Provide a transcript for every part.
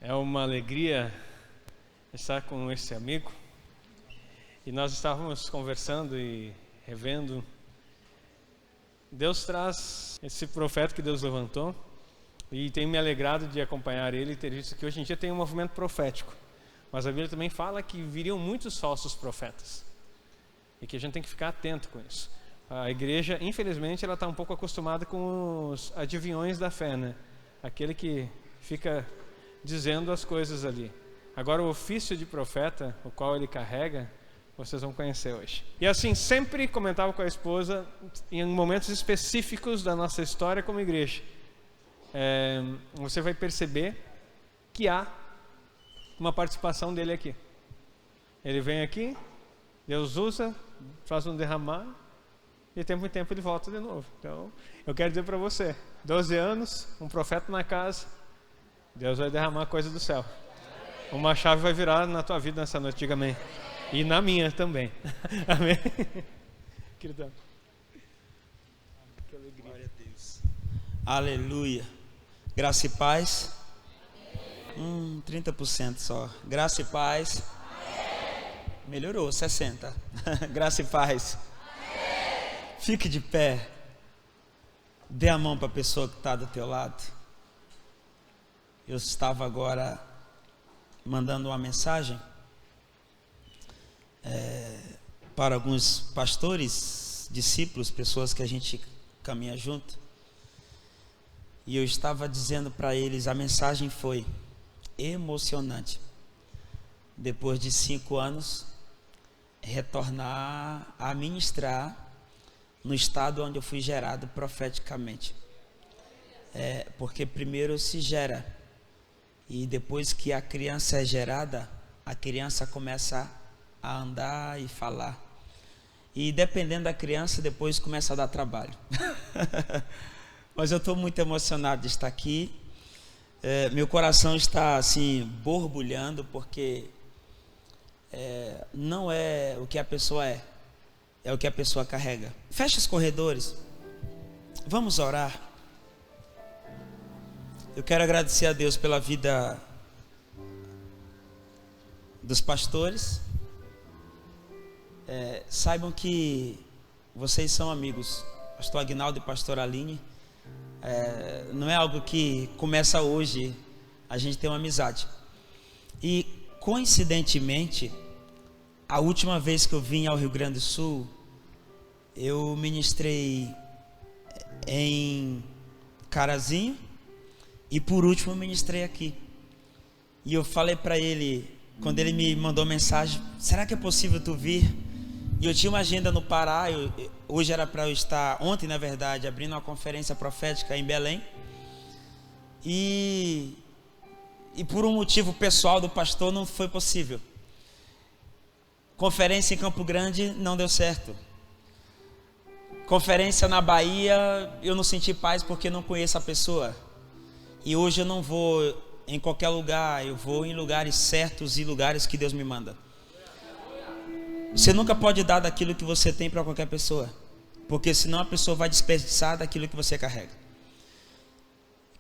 É uma alegria estar com esse amigo. E nós estávamos conversando e revendo. Deus traz esse profeta que Deus levantou e tem me alegrado de acompanhar ele e ter visto que hoje em dia tem um movimento profético. Mas a Bíblia também fala que viriam muitos falsos profetas e que a gente tem que ficar atento com isso. A igreja, infelizmente, ela está um pouco acostumada com os adivinhões da fé, né? Aquele que fica dizendo as coisas ali. Agora o ofício de profeta, o qual ele carrega, vocês vão conhecer hoje. E assim, sempre comentava com a esposa, em momentos específicos da nossa história como igreja, você vai perceber que há uma participação dele aqui. Ele vem aqui, Deus usa, faz um derramar, e de tempo em tempo ele volta de novo. Então, eu quero dizer para você, 12 anos, um profeta na casa, Deus vai derramar coisa do céu. Uma chave vai virar na tua vida nessa noite, diga amém. E na minha também. Amém? Queridão. Que alegria. Glória a Deus. Aleluia. Graça e paz. 30% só. Graça e paz. Melhorou, 60%. Graça e paz. Fique de pé. Dê a mão para a pessoa que está do teu lado. Eu estava agora mandando uma mensagem para alguns pastores, discípulos, pessoas que a gente caminha junto. E eu estava dizendo para eles, a mensagem foi emocionante. Depois de 5 anos, retornar a ministrar no estado onde eu fui gerado profeticamente. Porque primeiro se gera, e depois que a criança é gerada, a criança começa a andar e falar. E dependendo da criança, depois começa a dar trabalho. Mas eu estou muito emocionado de estar aqui. Meu coração está assim, borbulhando, porque não é o que a pessoa é o que a pessoa carrega. Feche os corredores. Vamos orar. Eu quero agradecer a Deus pela vida dos pastores. Saibam que vocês são amigos. Pastor Aguinaldo e Pastor Aline. Não é algo que começa hoje. A gente tem uma amizade. E coincidentemente, a última vez que eu vim ao Rio Grande do Sul, eu ministrei em Carazinho. E por último eu ministrei aqui. E eu falei para ele, quando ele me mandou mensagem, será que é possível tu vir? E eu tinha uma agenda no Pará, hoje era para eu estar, ontem na verdade, abrindo uma conferência profética em Belém. E por um motivo pessoal do pastor não foi possível. Conferência em Campo Grande não deu certo. Conferência na Bahia, eu não senti paz porque não conheço a pessoa. E hoje eu não vou em qualquer lugar, eu vou em lugares certos e lugares que Deus me manda. Você nunca pode dar daquilo que você tem para qualquer pessoa, porque senão a pessoa vai desperdiçar daquilo que você carrega.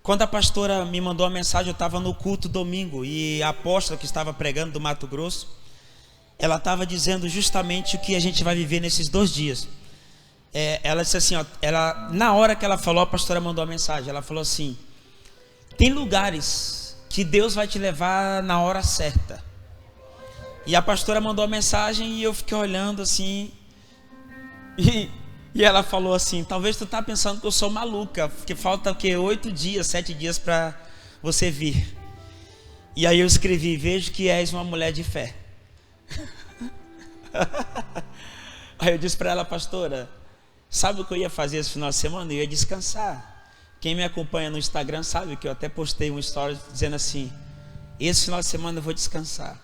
Quando a pastora me mandou a mensagem, eu estava no culto domingo, e a apóstola que estava pregando do Mato Grosso, ela estava dizendo justamente o que a gente vai viver nesses 2 dias. Ela disse assim, na hora que ela falou, a pastora mandou a mensagem, ela falou assim: tem lugares que Deus vai te levar na hora certa. E a pastora mandou a mensagem e eu fiquei olhando assim. E ela falou assim: talvez tu tá pensando que eu sou maluca, porque falta o quê? 8 dias, 7 dias para você vir. E aí eu escrevi: vejo que és uma mulher de fé. Aí eu disse para ela: pastora, sabe o que eu ia fazer esse final de semana? Eu ia descansar. Quem me acompanha no Instagram sabe que eu até postei um story dizendo assim: esse final de semana eu vou descansar.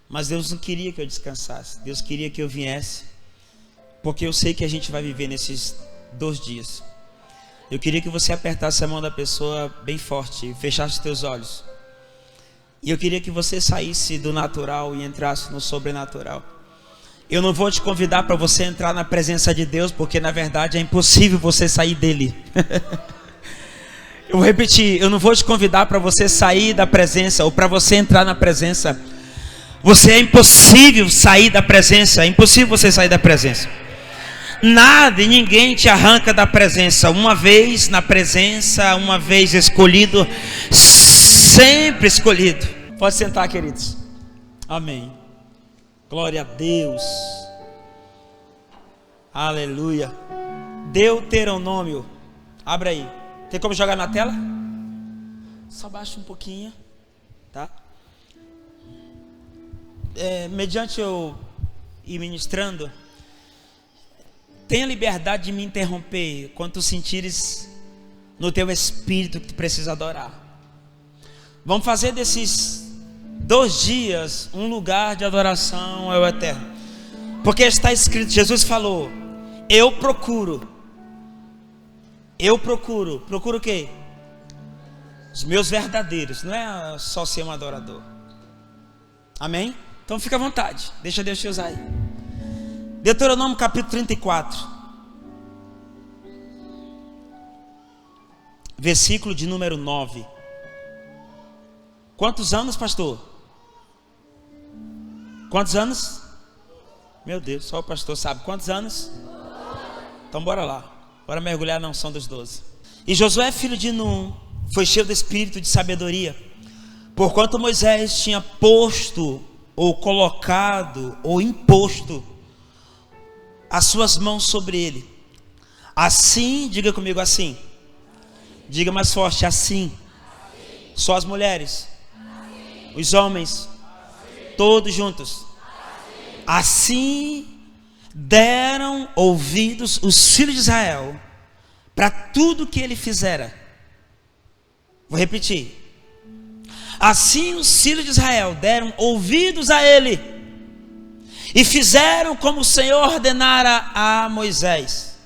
Mas Deus não queria que eu descansasse. Deus queria que eu viesse, porque eu sei que a gente vai viver nesses 2 dias. Eu queria que você apertasse a mão da pessoa bem forte e fechasse os teus olhos. E eu queria que você saísse do natural e entrasse no sobrenatural. Eu não vou te convidar para você entrar na presença de Deus, porque na verdade é impossível você sair dele. Eu vou repetir, eu não vou te convidar para você sair da presença ou para você entrar na presença. É impossível sair da presença, é impossível você sair da presença. Nada e ninguém te arranca da presença. Uma vez na presença, uma vez escolhido, sempre escolhido. Pode sentar, queridos. Amém. Glória a Deus. Aleluia. Deuteronômio. Abre aí. Tem como jogar na tela? Só baixa um pouquinho, tá? Mediante eu ir ministrando, tenha liberdade de me interromper quando tu sentires no teu espírito que tu precisa adorar. Vamos fazer desses 2 dias um lugar de adoração ao Eterno, porque está escrito, Jesus falou: eu procuro o quê? Os meus verdadeiros, não é só ser um adorador. Amém? Então fica à vontade, deixa Deus te usar aí. Deuteronômio capítulo 34, versículo de número 9. Quantos anos, pastor? Quantos anos? Meu Deus, só o pastor sabe. Quantos anos? Então bora lá, bora mergulhar na unção dos 12. E Josué, filho de Nun, foi cheio do espírito de sabedoria, porquanto Moisés tinha posto, ou colocado, ou imposto as suas mãos sobre ele. Assim, diga comigo assim. Diga mais forte, assim. Só as mulheres, os homens, todos juntos. Assim deram ouvidos os filhos de Israel para tudo que ele fizera. Vou repetir. Assim os filhos de Israel deram ouvidos a ele e fizeram como o Senhor ordenara a Moisés.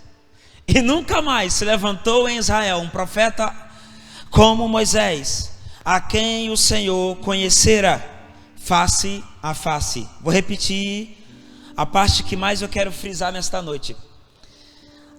E nunca mais se levantou em Israel um profeta como Moisés, a quem o Senhor conhecera face a face. Vou repetir a parte que mais eu quero frisar nesta noite.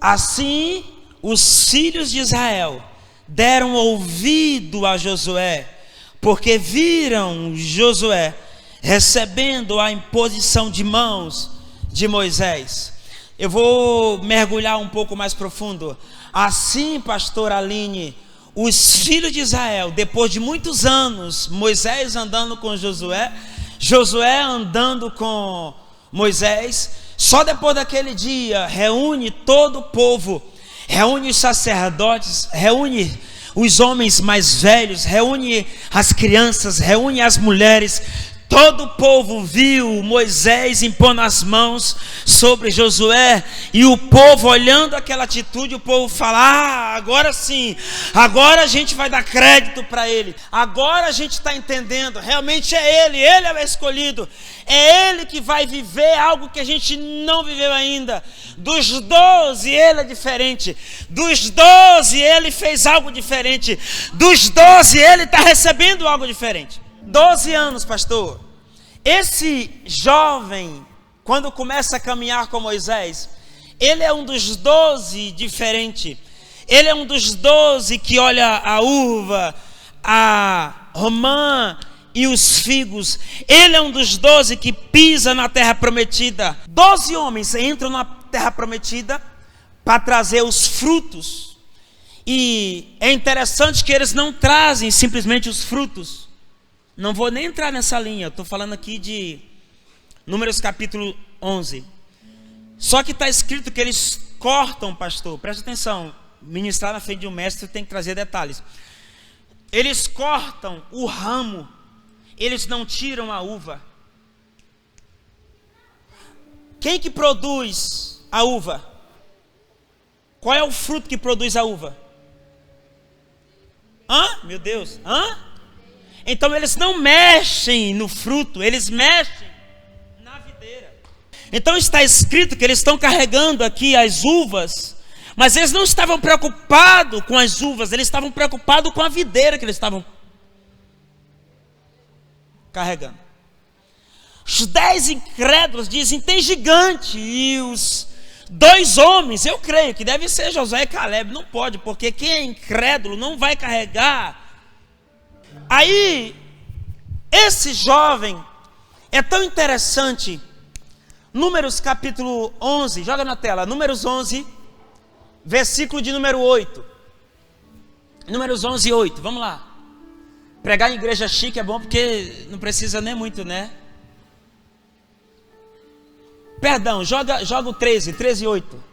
Assim os filhos de Israel deram ouvido a Josué, porque viram Josué recebendo a imposição de mãos de Moisés. Eu vou mergulhar um pouco mais profundo. Assim, pastor Aline, os filhos de Israel, depois de muitos anos, Moisés andando com Josué, Josué andando com Moisés, só depois daquele dia, reúne todo o povo, reúne os sacerdotes, reúne os homens mais velhos, reúne as crianças, reúne as mulheres. Todo o povo viu Moisés impondo as mãos sobre Josué, e o povo olhando aquela atitude, o povo fala: agora sim, agora a gente vai dar crédito para ele, agora a gente está entendendo, realmente ele é o escolhido, é ele que vai viver algo que a gente não viveu ainda. Dos 12 ele é diferente, dos 12 ele fez algo diferente, dos 12 ele está recebendo algo diferente. 12 anos, pastor. Esse jovem, quando começa a caminhar com Moisés, ele é um dos 12 diferente. Ele é um dos 12 que olha a uva, a romã e os figos. Ele é um dos 12 que pisa na terra prometida. 12 homens entram na terra prometida para trazer os frutos. E é interessante que eles não trazem simplesmente os frutos. Não vou nem entrar nessa linha, estou falando aqui de Números capítulo 11. Só que está escrito que eles cortam, pastor, presta atenção, ministrar na frente de um mestre tem que trazer detalhes. Eles cortam o ramo, eles não tiram a uva. Quem que produz a uva? Qual é o fruto que produz a uva? Meu Deus, Então eles não mexem no fruto, eles mexem na videira. Então está escrito que eles estão carregando aqui as uvas, mas eles não estavam preocupados com as uvas, eles estavam preocupados com a videira que eles estavam carregando. Os 10 incrédulos dizem: tem gigante. E os 2 homens, eu creio que deve ser Josué e Caleb. Não pode, porque quem é incrédulo não vai carregar. Aí, esse jovem é tão interessante. Números capítulo 11, joga na tela, Números 11, versículo de número 8. Números 11, 8, vamos lá. Pregar em igreja chique é bom porque não precisa nem muito, né? Perdão, joga o 13, 8.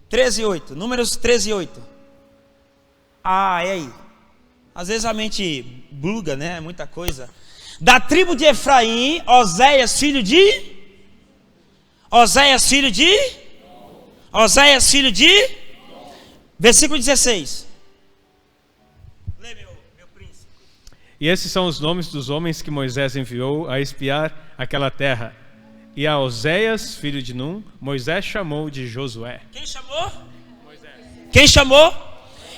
13, 8, Números 13, 8. Ah, é aí. Às vezes a mente buga, né? Muita coisa. Da tribo de Efraim, Oséias, filho de... Versículo 16. Lê, meu príncipe. E esses são os nomes dos homens que Moisés enviou a espiar aquela terra. E a Oséias, filho de Num, Moisés chamou de Josué. Quem chamou? Moisés. Quem chamou?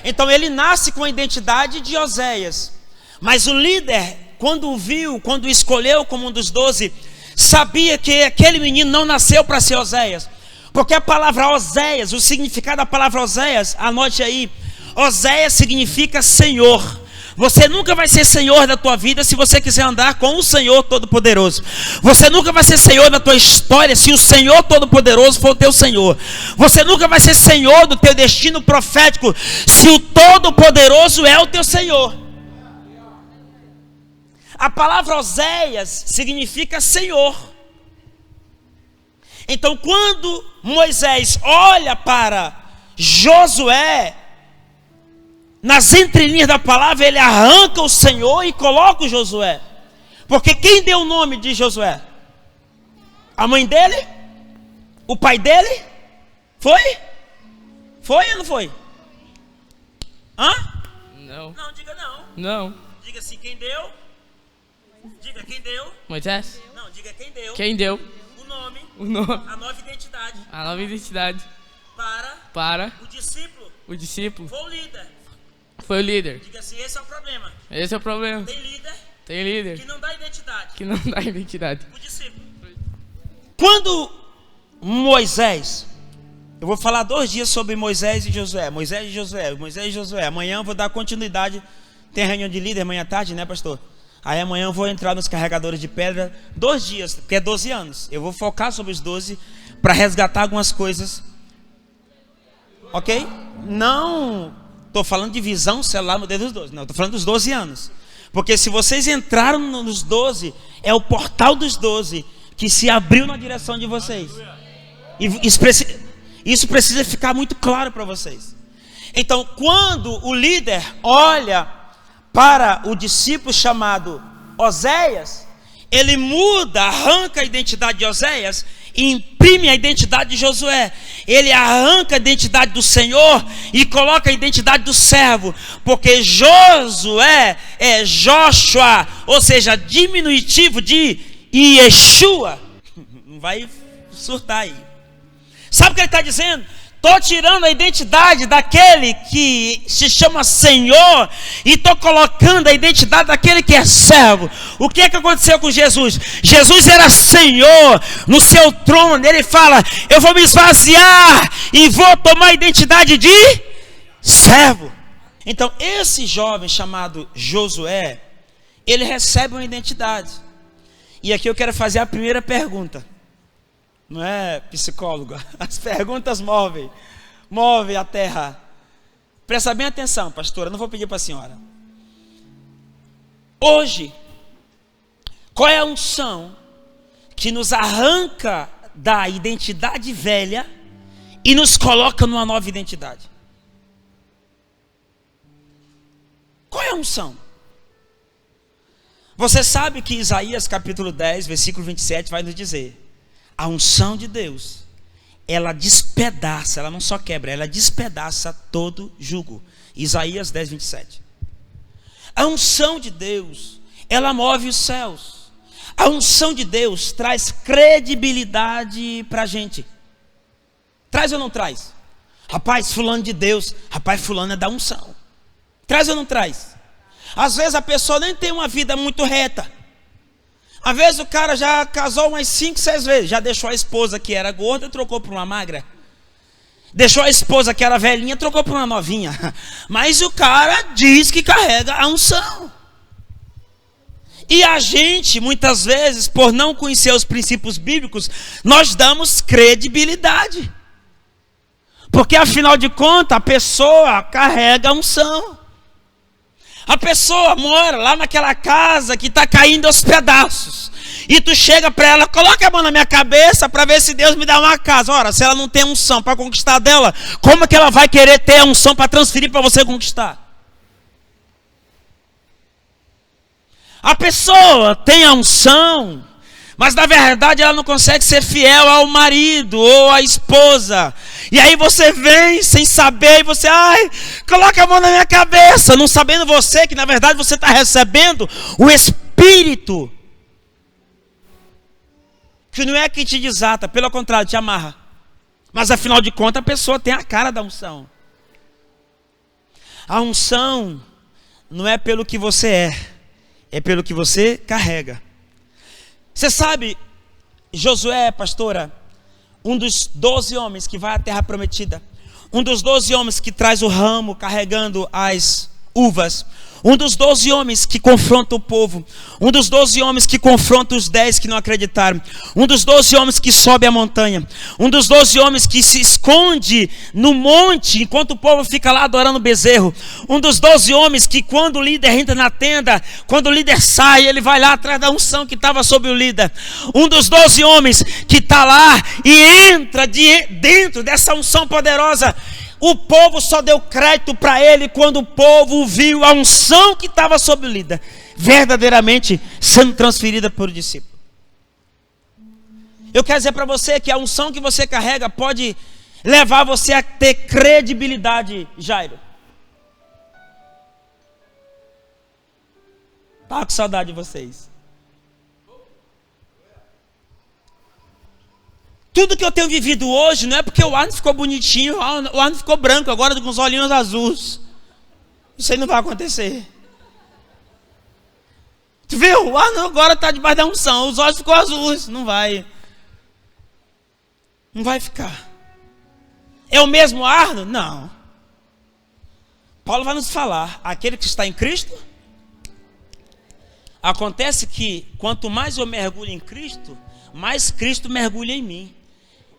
Então ele nasce com a identidade de Oséias. Mas o líder, quando o viu, quando o escolheu como um dos 12, sabia que aquele menino não nasceu para ser Oséias. Porque a palavra Oséias, o significado da palavra Oséias, anote aí. Oséias significa Senhor. Você nunca vai ser Senhor da tua vida se você quiser andar com o Senhor Todo-Poderoso. Você nunca vai ser Senhor da tua história se o Senhor Todo-Poderoso for o teu Senhor. Você nunca vai ser Senhor do teu destino profético se o Todo-Poderoso é o teu Senhor. A palavra Oséias significa Senhor. Então, quando Moisés olha para Josué, nas entrelinhas da palavra, ele arranca o Senhor e coloca o Josué. Porque quem deu o nome de Josué? A mãe dele? O pai dele? Foi? Foi ou não foi? Hã? Não. Não, diga não. Não. Diga assim, quem deu? Diga quem deu. Moisés? Não, diga quem deu. Quem deu O nome. o nome, A nova identidade. a nova identidade Para para o discípulo. o discípulo? Foi o líder. Foi o líder. Diga assim, esse é o problema. Esse é o problema. Tem líder Tem líder que não dá identidade. que não dá identidade. O discípulo. Quando Moisés, eu vou falar 2 dias sobre Moisés e Josué. Moisés e Josué, Moisés e Josué. Amanhã eu vou dar continuidade. Tem reunião de líder amanhã à tarde, né, pastor? Aí amanhã eu vou entrar nos carregadores de pedra 2 dias, porque é 12 anos. Eu vou focar sobre os 12 para resgatar algumas coisas. Ok? Não estou falando de visão celular no dedo dos 12. Não, estou falando dos 12 anos. Porque se vocês entraram nos 12, é o portal dos 12 que se abriu na direção de vocês. E isso precisa ficar muito claro para vocês. Então, quando o líder olha para o discípulo chamado Oséias, ele muda, arranca a identidade de Oséias e imprime a identidade de Josué. Ele arranca a identidade do Senhor e coloca a identidade do servo, porque Josué é Joshua, ou seja, diminutivo de Yeshua. Não vai surtar aí. Sabe o que ele está dizendo? Estou tirando a identidade daquele que se chama Senhor e estou colocando a identidade daquele que é servo. O que é que aconteceu com Jesus? Jesus era Senhor no seu trono. Ele fala, eu vou me esvaziar e vou tomar a identidade de servo. Então esse jovem chamado Josué, ele recebe uma identidade. E aqui eu quero fazer a primeira pergunta. Não é psicólogo, as perguntas movem a terra. Presta bem atenção, pastora, não vou pedir para a senhora. Hoje, qual é a unção que nos arranca da identidade velha e nos coloca numa nova identidade? Qual é a unção? Você sabe que Isaías capítulo 10, versículo 27 vai nos dizer: a unção de Deus, ela despedaça, ela não só quebra, ela despedaça todo jugo. Isaías 10, 27. A unção de Deus, ela move os céus. A unção de Deus traz credibilidade para a gente. Traz ou não traz? Rapaz, fulano de Deus, rapaz, fulano é da unção. Traz ou não traz? Às vezes a pessoa nem tem uma vida muito reta. Às vezes o cara já casou umas 5, 6 vezes. Já deixou a esposa que era gorda, trocou por uma magra. Deixou a esposa que era velhinha, trocou por uma novinha. Mas o cara diz que carrega a unção. E a gente, muitas vezes, por não conhecer os princípios bíblicos, nós damos credibilidade. Porque afinal de contas, a pessoa carrega a unção. A pessoa mora lá naquela casa que está caindo aos pedaços. E tu chega para ela, coloca a mão na minha cabeça para ver se Deus me dá uma casa. Ora, se ela não tem unção para conquistar dela, como é que ela vai querer ter a unção para transferir para você conquistar? A pessoa tem a unção, mas na verdade ela não consegue ser fiel ao marido ou à esposa. E aí você vem sem saber e você, coloca a mão na minha cabeça, não sabendo você que na verdade você está recebendo o Espírito, que não é que te desata, pelo contrário, te amarra. Mas afinal de contas a pessoa tem a cara da unção. A unção não é pelo que você é pelo que você carrega. Você sabe, Josué, pastora, um dos 12 homens que vai à terra prometida, um dos 12 homens que traz o ramo carregando as uvas, um dos 12 homens que confronta o povo, um dos 12 homens que confronta os 10 que não acreditaram, um dos 12 homens que sobe a montanha, um dos 12 homens que se esconde no monte enquanto o povo fica lá adorando o bezerro, um dos 12 homens que quando o líder entra na tenda, quando o líder sai, ele vai lá atrás da unção que estava sobre o líder, um dos 12 homens que está lá e entra dentro dessa unção poderosa. O povo só deu crédito para ele quando o povo viu a unção que estava sobre o líder verdadeiramente sendo transferida por discípulo. Eu quero dizer para você que a unção que você carrega pode levar você a ter credibilidade, Jairo. Estava com saudade de vocês. Tudo que eu tenho vivido hoje não é porque o Arno ficou bonitinho, o Arno ficou branco agora com os olhinhos azuis. Isso aí não vai acontecer. Tu viu? O Arno agora está debaixo da unção, os olhos ficou azuis. Não vai ficar. É o mesmo Arno? Não. Paulo vai nos falar, aquele que está em Cristo. Acontece que quanto mais eu mergulho em Cristo, mais Cristo mergulha em mim.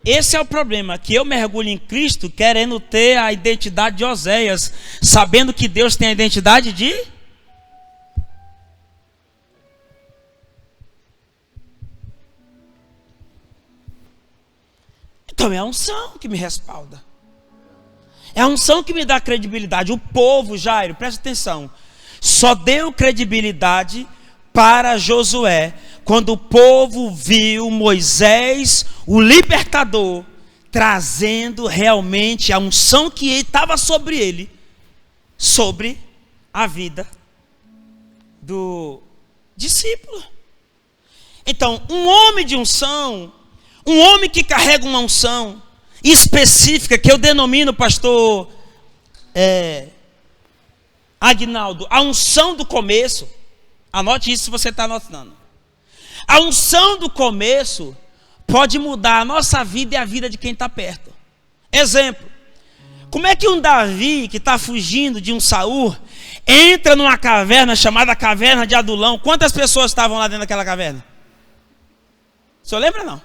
Esse é o problema, que eu mergulho em Cristo querendo ter a identidade de Oséias, sabendo que Deus tem a identidade de... Então é a unção que me respalda. É a unção que me dá credibilidade. O povo, Jairo, presta atenção, só deu credibilidade para Josué quando o povo viu Moisés, o libertador, trazendo realmente a unção que estava sobre ele, sobre a vida do discípulo. Então, um homem de unção, um homem que carrega uma unção específica, que eu denomino, pastor Agnaldo, a unção do começo. Anote isso se você está anotando. A unção do começo pode mudar a nossa vida e a vida de quem está perto. Exemplo, como é que um Davi que está fugindo de um Saul entra numa caverna chamada Caverna de Adulão? Quantas pessoas estavam lá dentro daquela caverna? O senhor lembra não?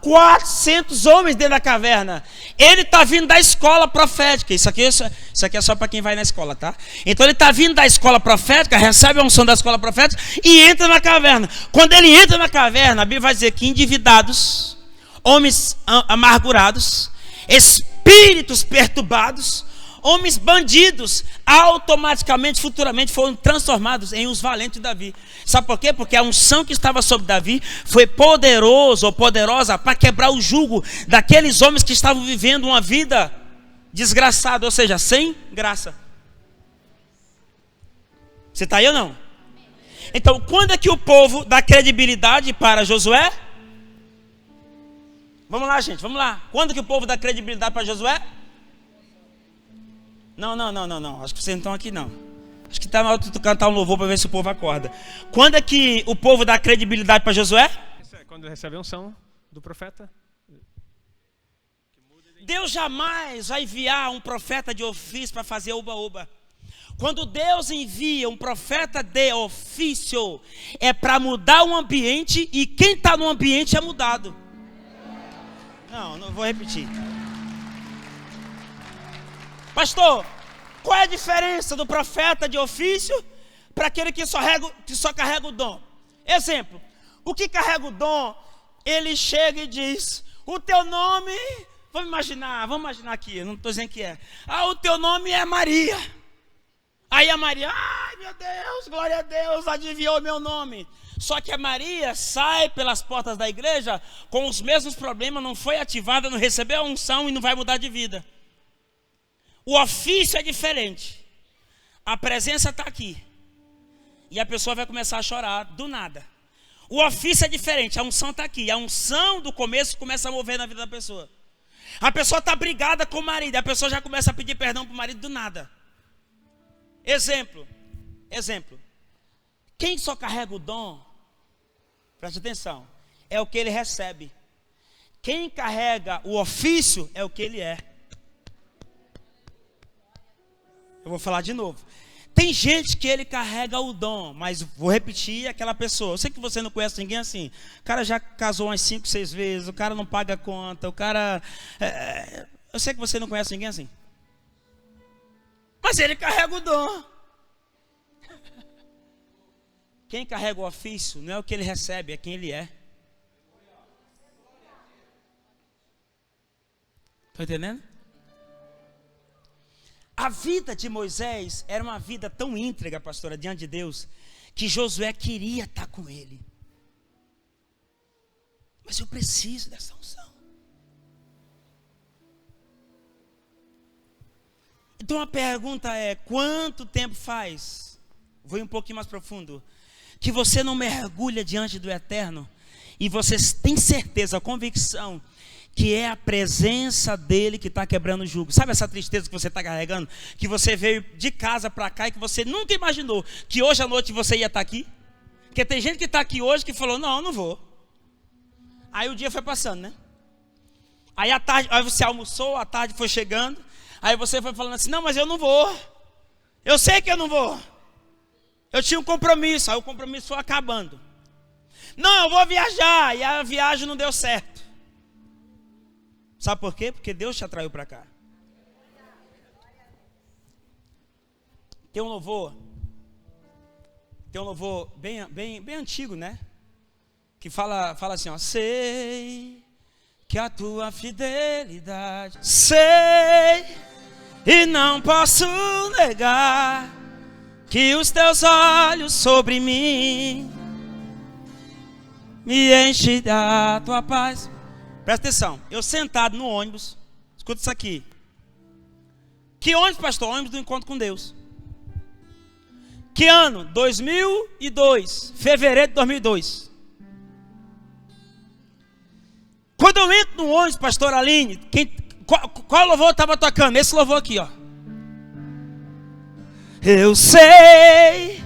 400 homens dentro da caverna. Ele está vindo da escola profética. Isso aqui é só para quem vai na escola, tá? Então ele está vindo da escola profética, recebe a unção da escola profética e entra na caverna. Quando ele entra na caverna, a Bíblia vai dizer que endividados, homens amargurados, espíritos perturbados, homens bandidos, automaticamente, futuramente foram transformados em os valentes de Davi. Sabe por quê? Porque a unção que estava sobre Davi foi poderosa ou poderosa para quebrar o jugo daqueles homens que estavam vivendo uma vida desgraçada, ou seja, sem graça. Você está aí ou não? Então, quando é que o povo dá credibilidade para Josué? Vamos lá, gente, vamos lá. Quando que o povo dá credibilidade para Josué? Não. Acho que vocês não estão aqui, não. Acho que está na hora de tu cantar um louvor para ver se o povo acorda. Quando é que o povo dá credibilidade para Josué? Quando recebe a unção do profeta. Deus jamais vai enviar um profeta de ofício para fazer oba-oba. Quando Deus envia um profeta de ofício, é para mudar um ambiente e quem está no ambiente é mudado. Não vou repetir. Pastor, qual é a diferença do profeta de ofício para aquele que só carrega o dom? Exemplo, o que carrega o dom, ele chega e diz, o teu nome, vamos imaginar aqui, eu não estou dizendo que é. O teu nome é Maria. Aí a Maria, ai meu Deus, glória a Deus, adivinhou meu nome. Só que a Maria sai pelas portas da igreja com os mesmos problemas, não foi ativada, não recebeu a unção e não vai mudar de vida. O ofício é diferente. A presença está aqui. E a pessoa vai começar a chorar do nada. O ofício é diferente, a unção está aqui. A unção do começo começa a mover na vida da pessoa. A pessoa está brigada com o marido, a pessoa já começa a pedir perdão para o marido do nada. Exemplo. Quem só carrega o dom, preste atenção, é o que ele recebe. Quem carrega o ofício é o que ele é. Eu vou falar de novo. Tem gente que ele carrega o dom, mas vou repetir aquela pessoa. Eu sei que você não conhece ninguém assim. O cara já casou umas 5, 6 vezes, o cara não paga conta, o cara... Eu sei que você não conhece ninguém assim. Mas ele carrega o dom. Quem carrega o ofício não é o que ele recebe, é quem ele é. Está entendendo? A vida de Moisés era uma vida tão íntegra, pastora, diante de Deus, que Josué queria estar com ele. Mas eu preciso dessa unção. Então a pergunta é, quanto tempo faz? Vou ir um pouquinho mais profundo. Que você não mergulha diante do Eterno e você tem certeza, convicção, que é a presença dele que está quebrando o jugo. Sabe essa tristeza que você está carregando? Que você veio de casa para cá e que você nunca imaginou que hoje à noite você ia estar aqui? Porque tem gente que está aqui hoje que falou, não vou. Aí o dia foi passando, né? Aí à tarde, aí você almoçou, a tarde foi chegando. Aí você foi falando assim, não, mas eu não vou. Eu sei que eu não vou. Eu tinha um compromisso, aí o compromisso foi acabando. Não, eu vou viajar, e a viagem não deu certo. Sabe por quê? Porque Deus te atraiu para cá. Tem um louvor bem antigo, né? Que fala assim, ó. Sei que a tua fidelidade, sei e não posso negar que os teus olhos sobre mim me enchem da tua paz. Presta atenção, eu sentado no ônibus, escuta isso aqui. Que ônibus, pastor? Ônibus do encontro com Deus. Que ano? 2002, fevereiro de 2002. Quando eu entro no ônibus, pastor Aline, qual louvor estava tocando? Esse louvor aqui, ó. Eu sei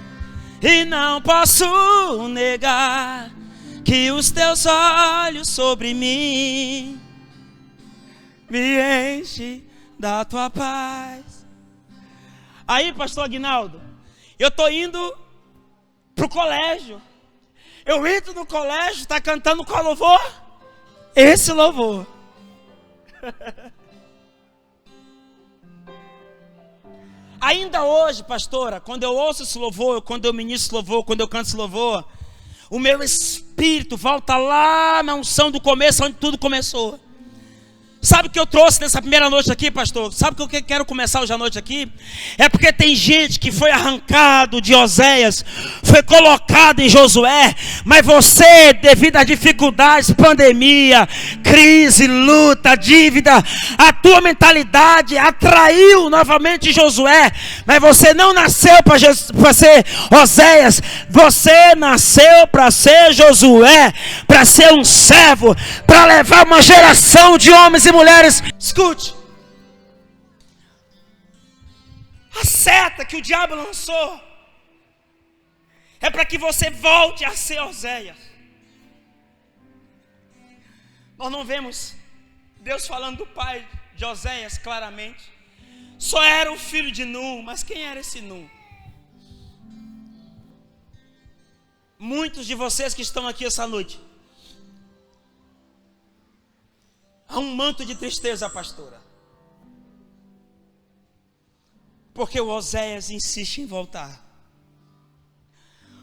e não posso negar que os teus olhos sobre mim me enchem da tua paz. Aí, pastor Aguinaldo, eu estou indo para o colégio. Eu entro no colégio, está cantando qual louvor? Esse louvor. Ainda hoje, pastora, quando eu ouço esse louvor, quando eu ministro esse louvor, quando eu canto esse louvor, o meu espírito volta lá na unção do começo, onde tudo começou. Sabe o que eu trouxe nessa primeira noite aqui, pastor? Sabe o que eu quero começar hoje à noite aqui? É porque tem gente que foi arrancado de Oséias, foi colocado em Josué, mas você, devido às dificuldades, pandemia, crise, luta, dívida, a tua mentalidade atraiu novamente Josué, mas você não nasceu para ser Oséias, você nasceu para ser Josué, para ser um servo, para levar uma geração de homens e mulheres. Escute. A seta que o diabo lançou é para que você volte a ser Oséias. Nós não vemos Deus falando do pai de Oséias claramente. Só era o filho de Nun, mas quem era esse Nun? Muitos de vocês que estão aqui essa noite, há um manto de tristeza, pastora, porque o Oséias insiste em voltar.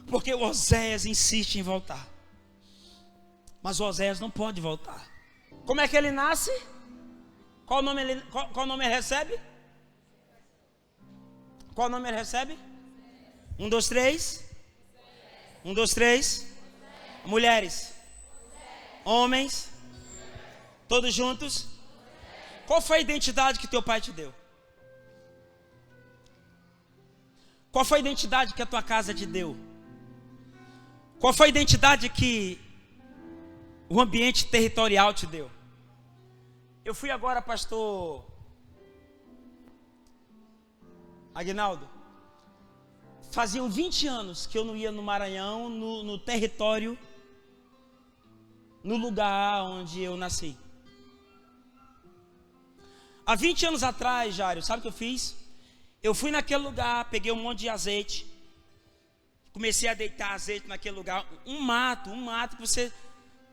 Porque o Oséias insiste em voltar. Mas o Oséias não pode voltar. Como é que ele nasce? Qual nome ele recebe? Qual nome ele recebe? 1, 2, 3. 1, 2, 3. Mulheres. Homens. Todos juntos. Qual foi a identidade que teu pai te deu? Qual foi a identidade que a tua casa te deu? Qual foi a identidade que o ambiente territorial te deu? Eu fui agora, pastor Aguinaldo. Faziam 20 anos que eu não ia no Maranhão, no território, no lugar onde eu nasci. Há 20 anos atrás, Jário, sabe o que eu fiz? Eu fui naquele lugar, peguei um monte de azeite, comecei a deitar azeite naquele lugar, um mato que você...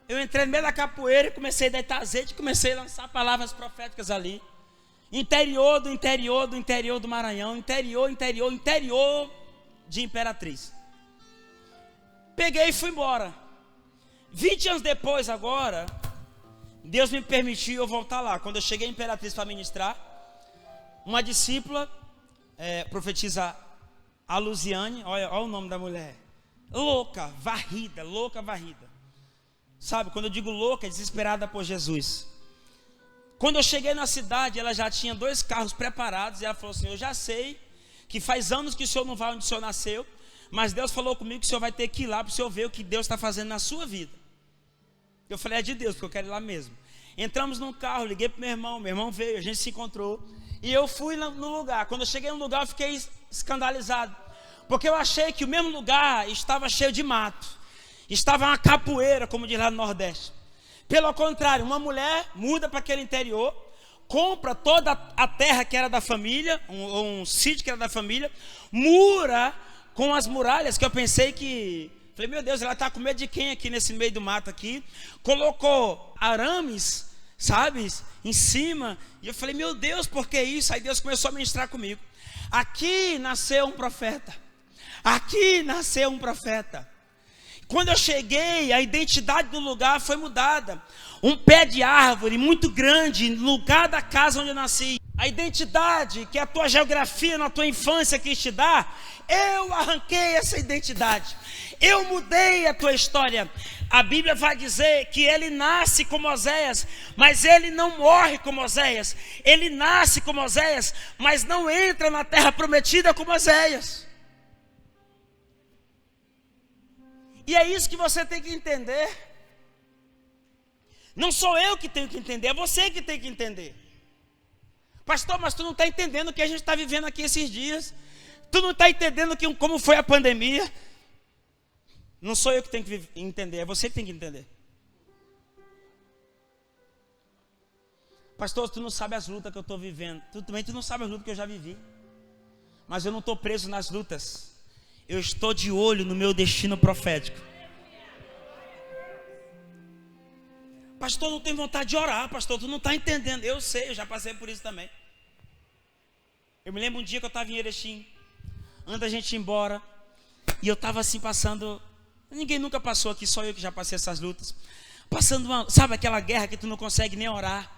Eu entrei no meio da capoeira e comecei a deitar azeite, comecei a lançar palavras proféticas ali. Interior do Maranhão, interior de Imperatriz. Peguei e fui embora. 20 anos depois agora, Deus me permitiu eu voltar lá. Quando eu cheguei em Imperatriz para ministrar, uma discípula, profetiza a Luziane, olha o nome da mulher, louca, varrida. Sabe, quando eu digo louca, é desesperada por Jesus. Quando eu cheguei na cidade, ela já tinha 2 carros preparados. E ela falou assim: eu já sei que faz anos que o senhor não vai onde o senhor nasceu, mas Deus falou comigo que o senhor vai ter que ir lá para o senhor ver o que Deus está fazendo na sua vida. Eu falei: é de Deus, porque eu quero ir lá mesmo. Entramos num carro, liguei para meu irmão veio, a gente se encontrou. E eu fui no lugar. Quando eu cheguei no lugar, eu fiquei escandalizado, porque eu achei que o mesmo lugar estava cheio de mato. Estava uma capoeira, como diz lá no Nordeste. Pelo contrário, uma mulher muda para aquele interior, compra toda a terra que era da família, um sítio que era da família, mura com as muralhas, que eu pensei que... Falei, meu Deus, ela está com medo de quem aqui nesse meio do mato aqui? Colocou arames, sabe, em cima. E eu falei, meu Deus, por que isso? Aí Deus começou a ministrar comigo. Aqui nasceu um profeta. Aqui nasceu um profeta. Quando eu cheguei, a identidade do lugar foi mudada. Um pé de árvore muito grande no lugar da casa onde eu nasci. A identidade que a tua geografia na tua infância quis te dar, eu arranquei essa identidade. Eu mudei a tua história. A Bíblia vai dizer que ele nasce como Oséias, mas ele não morre como Oséias. Ele nasce como Oséias, mas não entra na terra prometida como Oséias. E é isso que você tem que entender. Não sou eu que tenho que entender, é você que tem que entender. Pastor, mas tu não está entendendo o que a gente está vivendo aqui esses dias. Tu não está entendendo como foi a pandemia. Não sou eu que tenho que entender, é você que tem que entender. Pastor, tu não sabe as lutas que eu estou vivendo. Tu também não sabe as lutas que eu já vivi. Mas eu não estou preso nas lutas. Eu estou de olho no meu destino profético. Pastor, não tenho vontade de orar. Pastor, tu não está entendendo. Eu sei, eu já passei por isso também. Eu me lembro um dia que eu estava em Erechim, antes da gente ir embora, e eu estava assim passando. Ninguém nunca passou aqui, só eu que já passei essas lutas. Passando sabe aquela guerra que tu não consegue nem orar,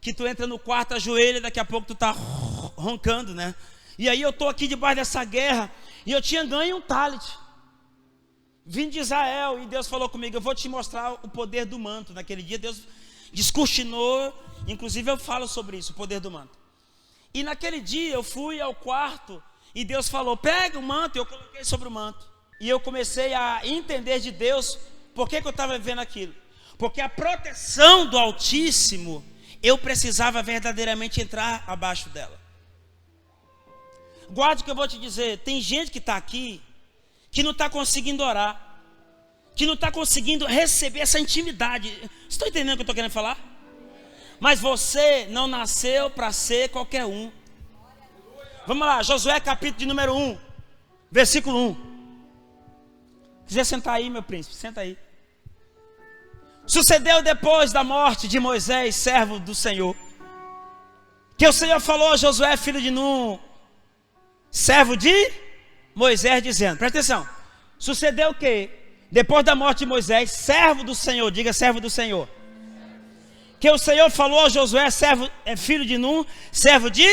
que tu entra no quarto, ajoelha, e daqui a pouco tu está roncando, né? E aí eu estou aqui debaixo dessa guerra, e eu tinha ganho um talit, vindo de Israel, e Deus falou comigo, eu vou te mostrar o poder do manto. Naquele dia Deus descortinou, inclusive eu falo sobre isso, o poder do manto. E naquele dia eu fui ao quarto, e Deus falou, pega o manto, e eu coloquei sobre o manto. E eu comecei a entender de Deus, por que eu estava vivendo aquilo. Porque a proteção do Altíssimo, eu precisava verdadeiramente entrar abaixo dela. Guarde o que eu vou te dizer. Tem gente que está aqui que não está conseguindo orar, que não está conseguindo receber essa intimidade. Estão entendendo o que eu estou querendo falar? Mas você não nasceu para ser qualquer um. Vamos lá, Josué capítulo de número 1, versículo 1. Se quiser sentar aí, meu príncipe, senta aí. Sucedeu depois da morte de Moisés, servo do Senhor, que o Senhor falou a Josué, filho de Nun, servo de Moisés, dizendo, presta atenção, sucedeu o quê? Depois da morte de Moisés, servo do Senhor, diga servo do Senhor, que o Senhor falou a Josué, filho de Nun, servo de...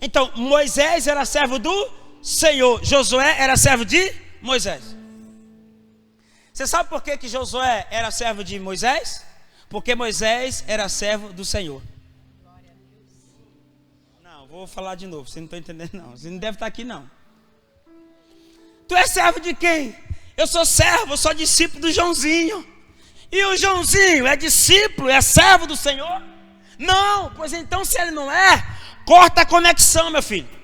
Então, Moisés era servo do Senhor, Josué era servo de Moisés. Você sabe por que Josué era servo de Moisés? Porque Moisés era servo do Senhor. Não, vou falar de novo, você não está entendendo não, você não deve estar aqui não. Tu é servo de quem? Eu sou servo, eu sou discípulo do Joãozinho. E o Joãozinho é discípulo, é servo do Senhor? Não, pois então se ele não é, corta a conexão, meu filho.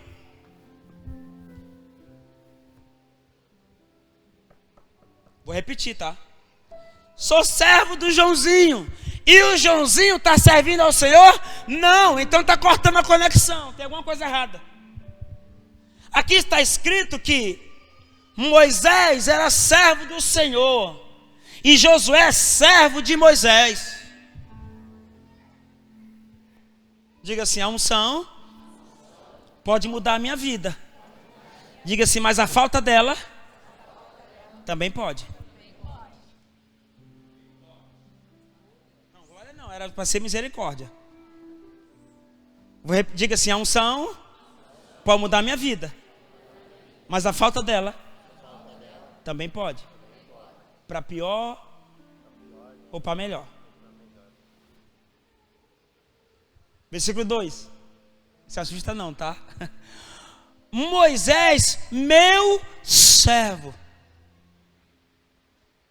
Vou repetir, tá? Sou servo do Joãozinho. E o Joãozinho está servindo ao Senhor? Não, então está cortando a conexão. Tem alguma coisa errada. Aqui está escrito que Moisés era servo do Senhor e Josué servo de Moisés. Diga assim, a unção pode mudar a minha vida. Diga assim, mas a falta dela também pode. Não, glória não, era para ser misericórdia. Diga assim, a unção pode mudar a minha vida, mas a falta dela também pode. Para pior ou para melhor. Versículo 2. Se assusta não, tá? Moisés, meu servo.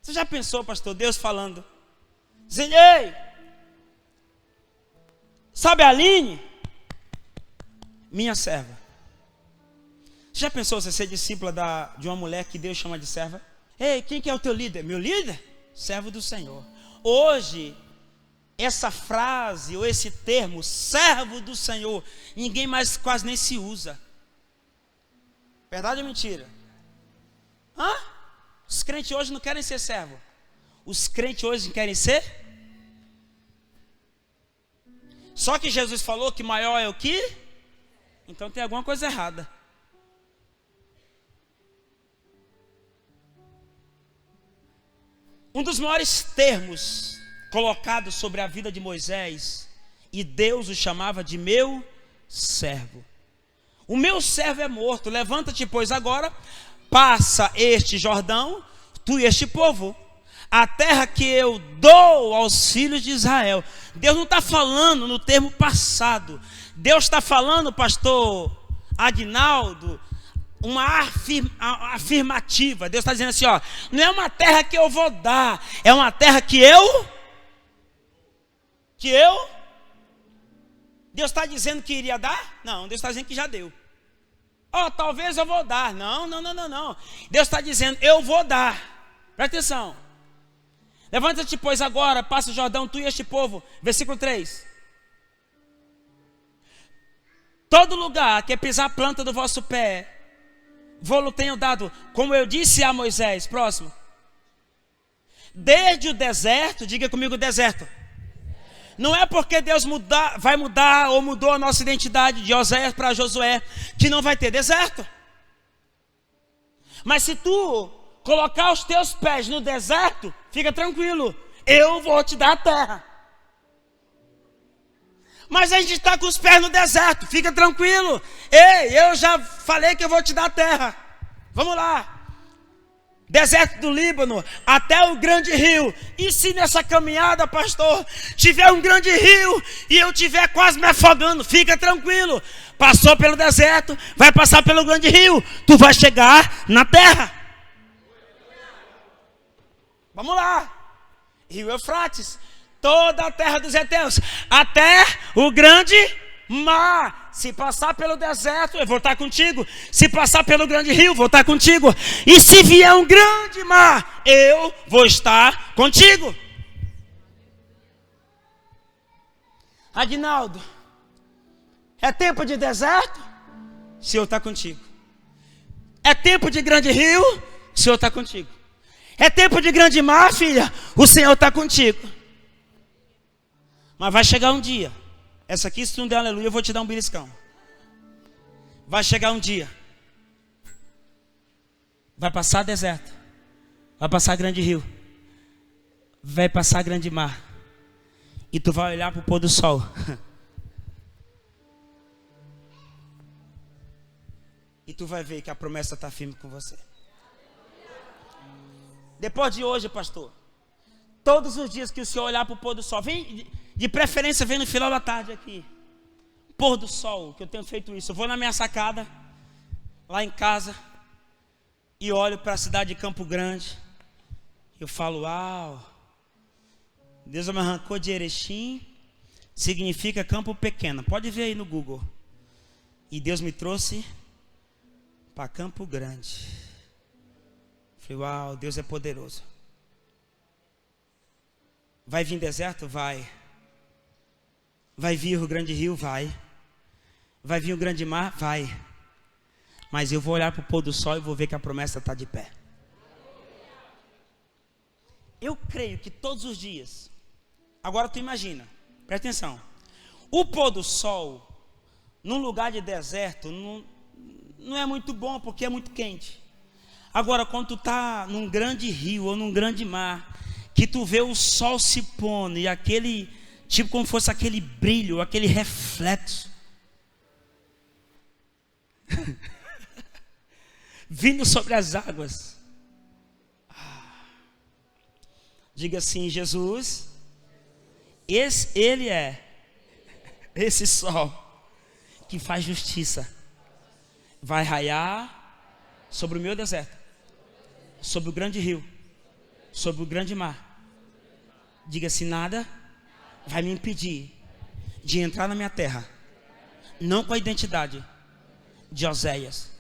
Você já pensou, pastor, Deus falando? Dizendo, ei, sabe a Aline? Minha serva. Você já pensou você ser discípula de uma mulher que Deus chama de serva? Ei, quem que é o teu líder? Meu líder? Servo do Senhor. Hoje, essa frase ou esse termo, servo do Senhor, ninguém mais quase nem se usa. Verdade ou mentira? Hã? Os crentes hoje não querem ser servo. Os crentes hoje querem ser? Só que Jesus falou que maior é o que? Então tem alguma coisa errada. Um dos maiores termos colocados sobre a vida de Moisés, e Deus o chamava de meu servo. O meu servo é morto, levanta-te, pois agora, passa este Jordão, tu e este povo, a terra que eu dou aos filhos de Israel. Deus não está falando no termo passado, Deus está falando, pastor Aguinaldo, uma afirmativa. Deus está dizendo assim, ó, não é uma terra que eu vou dar, é uma terra que eu Deus está dizendo que iria dar? Não, Deus está dizendo que já deu. Ó, talvez eu vou dar. Não. Deus está dizendo, eu vou dar. Presta atenção. Levanta-te, pois agora, passa o Jordão, tu e este povo. Versículo 3. Todo lugar que pisar a planta do vosso pé, vou-lo tenho dado, como eu disse a Moisés. Próximo. Desde o deserto, diga comigo deserto. Não é porque Deus vai mudar ou mudou a nossa identidade de Oséias para Josué que não vai ter deserto. Mas se tu colocar os teus pés no deserto, fica tranquilo, eu vou te dar a terra. Mas a gente está com os pés no deserto, fica tranquilo, ei, eu já falei que eu vou te dar a terra. Vamos lá. Deserto do Líbano, até o grande rio. E se nessa caminhada, pastor, tiver um grande rio e eu estiver quase me afogando, fica tranquilo. Passou pelo deserto, vai passar pelo grande rio, tu vai chegar na terra. Vamos lá. Rio Eufrates, toda a terra dos heteus, até o grande mar. Se passar pelo deserto, eu vou estar contigo. Se passar pelo grande rio, vou estar contigo. E se vier um grande mar, eu vou estar contigo. Aguinaldo, é tempo de deserto? O Senhor está contigo. É tempo de grande rio? O Senhor está contigo. É tempo de grande mar, filha? O Senhor está contigo. Mas vai chegar um dia. Essa aqui, se tu não der aleluia, eu vou te dar um beliscão. Vai chegar um dia. Vai passar deserto. Vai passar grande rio. Vai passar grande mar. E tu vai olhar para o pôr do sol. E tu vai ver que a promessa está firme com você. Depois de hoje, pastor, todos os dias que o senhor olhar para o pôr do sol, vem, de preferência vem no final da tarde aqui. Pôr do sol, que eu tenho feito isso. Eu vou na minha sacada, lá em casa, e olho para a cidade de Campo Grande. Eu falo, uau, Deus me arrancou de Erechim, significa campo pequeno. Pode ver aí no Google. E Deus me trouxe para Campo Grande. Falei, uau, Deus é poderoso. Vai vir deserto? Vai. Vai vir o grande rio? Vai. Vai vir o grande mar? Vai. Mas eu vou olhar para o pôr do sol e vou ver que a promessa está de pé. Eu creio que todos os dias. Agora tu imagina, presta atenção. O pôr do sol num lugar de deserto não é muito bom porque é muito quente. Agora quando tu está num grande rio ou num grande mar, que tu vê o sol se pondo e aquele, tipo como fosse aquele brilho, aquele reflexo vindo sobre as águas. Diga assim, Jesus, Ele é esse sol que faz justiça. Vai raiar sobre o meu deserto, sobre o grande rio, sobre o grande mar. Diga assim, nada vai me impedir de entrar na minha terra. Não com a identidade de Oséias,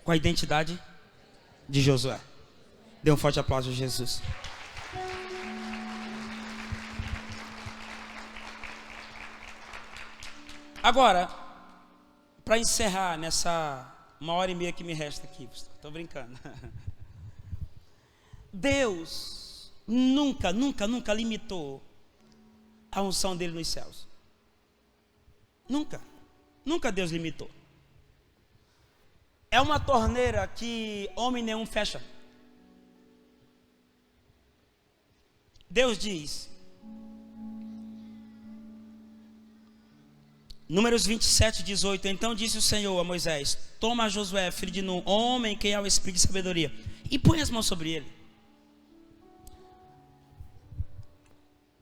com a identidade de Josué. Dê um forte aplauso a Jesus. Agora, para encerrar nessa 1h30 que me resta aqui, estou brincando. Deus nunca limitou a unção dele nos céus. Nunca Deus limitou. É uma torneira que homem nenhum fecha. Deus diz, Números 27, 18. Então disse o Senhor a Moisés: toma Josué, filho de Nun, homem que é o espírito de sabedoria, e põe as mãos sobre ele.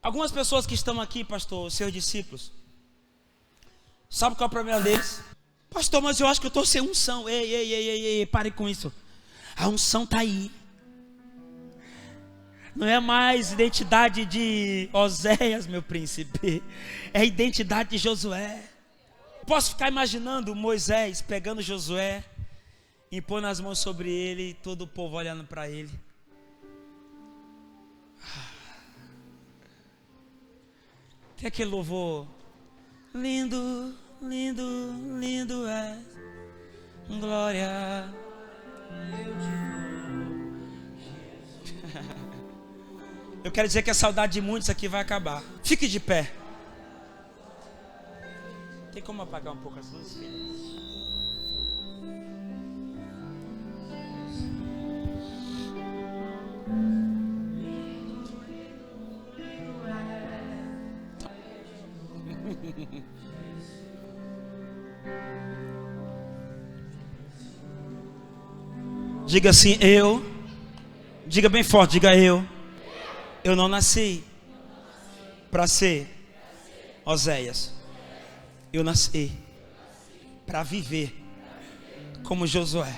Algumas pessoas que estão aqui, pastor, seus discípulos, sabe qual é o problema deles? Pastor, mas eu acho que eu estou sem unção. Ei, pare com isso. A unção está aí. Não é mais identidade de Oséias, meu príncipe. É a identidade de Josué. Posso ficar imaginando Moisés pegando Josué e pondo as mãos sobre ele e todo o povo olhando para ele. Tem aquele louvor. Lindo, lindo, lindo é. Glória. Eu quero dizer que a saudade de muitos aqui vai acabar. Fique de pé. Tem como apagar um pouco as luzes, filho? Diga assim, eu. Diga bem forte, diga eu. Eu não nasci para ser Oséias. Eu nasci para viver como Josué.